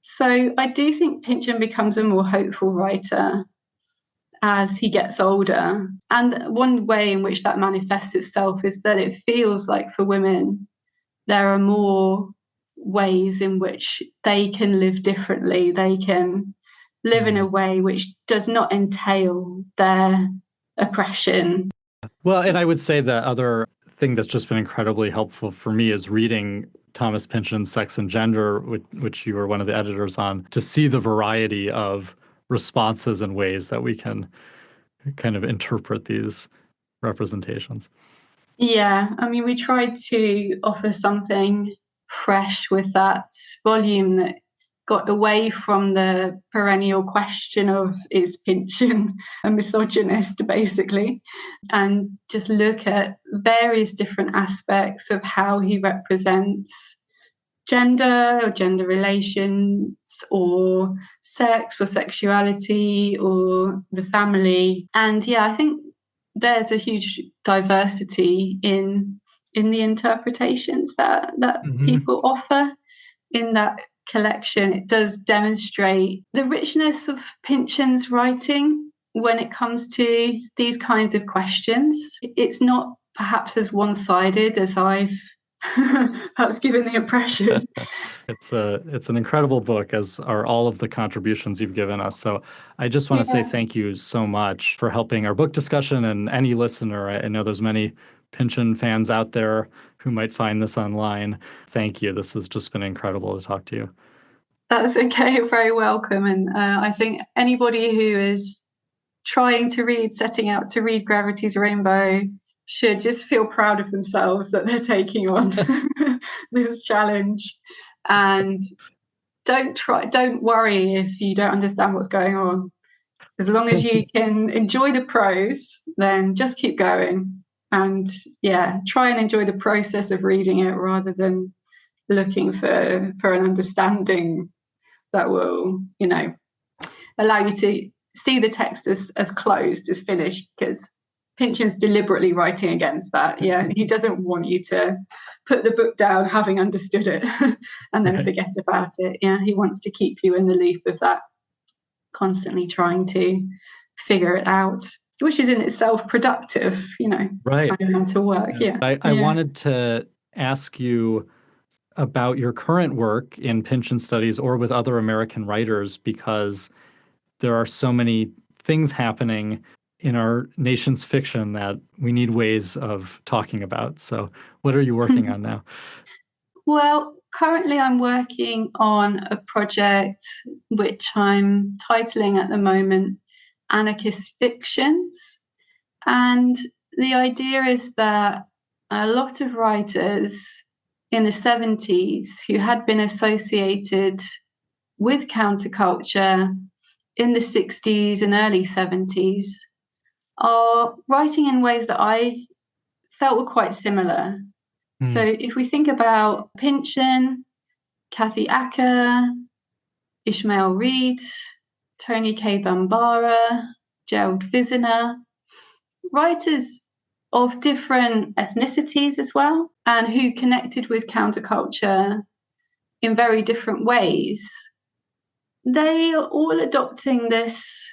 So I do think Pynchon becomes a more hopeful writer as he gets older. And one way in which that manifests itself is that it feels like for women, there are more ways in which they can live differently. They can live in a way which does not entail their oppression. Well, and I would say the other thing that's just been incredibly helpful for me is reading Thomas Pynchon's Sex and Gender, which you were one of the editors on, to see the variety of responses and ways that we can kind of interpret these representations. Yeah, I mean, we tried to offer something fresh with that volume that got away from the perennial question of, is Pynchon a misogynist, basically, and just look at various different aspects of how he represents gender or gender relations or sex or sexuality or the family. And yeah, I think there's a huge diversity in the interpretations that people offer in that collection. It does demonstrate the richness of Pynchon's writing when it comes to these kinds of questions. It's not perhaps as one-sided as I've perhaps given the impression. It's an incredible book, as are all of the contributions you've given us. So I just want to say thank you so much for helping our book discussion, and any listener. I know there's many Pynchon fans out there who might find this online. Thank you. This has just been incredible to talk to you. That's okay. You're very welcome. And I think anybody who is setting out to read Gravity's Rainbow should just feel proud of themselves that they're taking on this challenge. And don't worry if you don't understand what's going on. As long as you can enjoy the prose, then just keep going. And try and enjoy the process of reading it rather than looking for an understanding that will, allow you to see the text as closed, as finished, because Pynchon's deliberately writing against that. Yeah, he doesn't want you to put the book down having understood it and then forget about it. Yeah, he wants to keep you in the loop of that, constantly trying to figure it out, which is in itself productive, right? Kind of mental work. Yeah. I wanted to ask you about your current work in Pynchon studies or with other American writers, because there are so many things happening in our nation's fiction that we need ways of talking about. So what are you working on now? Well, currently I'm working on a project which I'm titling at the moment Anarchist Fictions. And the idea is that a lot of writers in the 70s who had been associated with counterculture in the 60s and early 70s are writing in ways that I felt were quite similar. So if we think about Pynchon, Kathy Acker, Ishmael Reed, Tony K. Bambara, Gerald Viziner, writers of different ethnicities as well, and who connected with counterculture in very different ways, they are all adopting this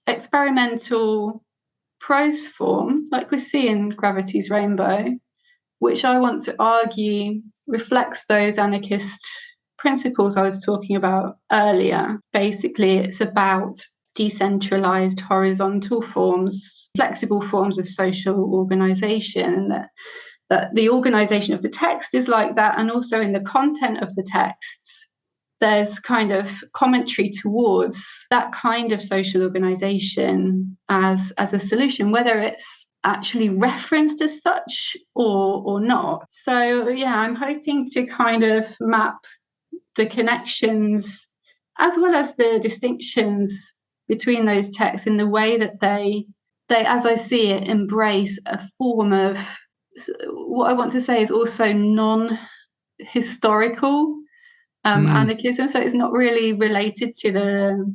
experimental prose form, like we see in Gravity's Rainbow, which I want to argue reflects those anarchist principles I was talking about earlier. Basically, it's about decentralized, horizontal forms, flexible forms of social organization, and that the organization of the text is like that, and also in the content of the texts, there's kind of commentary towards that kind of social organization as a solution, whether it's actually referenced as such or not. So I'm hoping to kind of map the connections as well as the distinctions between those texts in the way that they, as I see it, embrace a form of what I want to say is also non-historical anarchism. So it's not really related to the,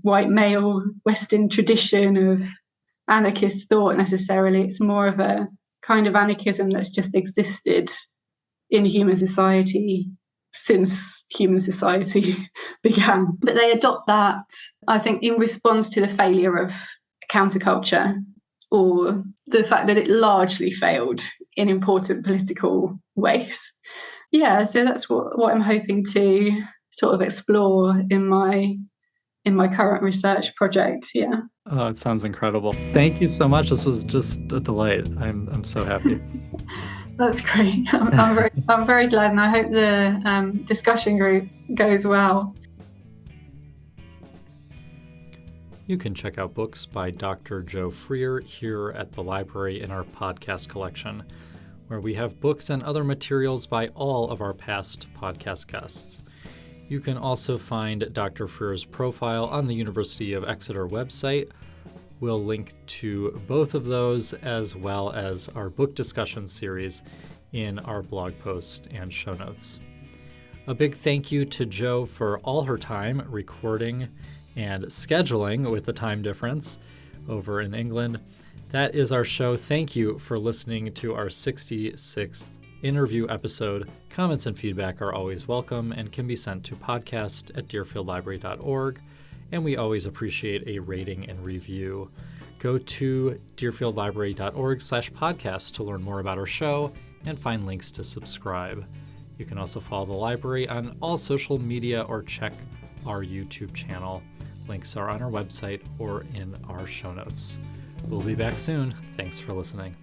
white male Western tradition of anarchist thought necessarily. It's more of a kind of anarchism that's just existed in human society since human society began. But they adopt that, I think, in response to the failure of counterculture, or the fact that it largely failed in important political ways. Yeah, so that's what I'm hoping to sort of explore in my current research project. Yeah. Oh, it sounds incredible. Thank you so much. This was just a delight. I'm so happy. That's great. I'm very glad, and I hope the discussion group goes well. You can check out books by Dr. Joe Freer here at the library in our podcast collection, where we have books and other materials by all of our past podcast guests. You can also find Dr. Freer's profile on the University of Exeter website. We'll link to both of those, as well as our book discussion series, in our blog post and show notes. A big thank you to Jo for all her time recording and scheduling with the time difference over in England. That is our show. Thank you for listening to our 66th interview episode. Comments and feedback are always welcome and can be sent to podcast@deerfieldlibrary.org. And we always appreciate a rating and review. Go to deerfieldlibrary.org/podcast to learn more about our show and find links to subscribe. You can also follow the library on all social media or check our YouTube channel. Links are on our website or in our show notes. We'll be back soon. Thanks for listening.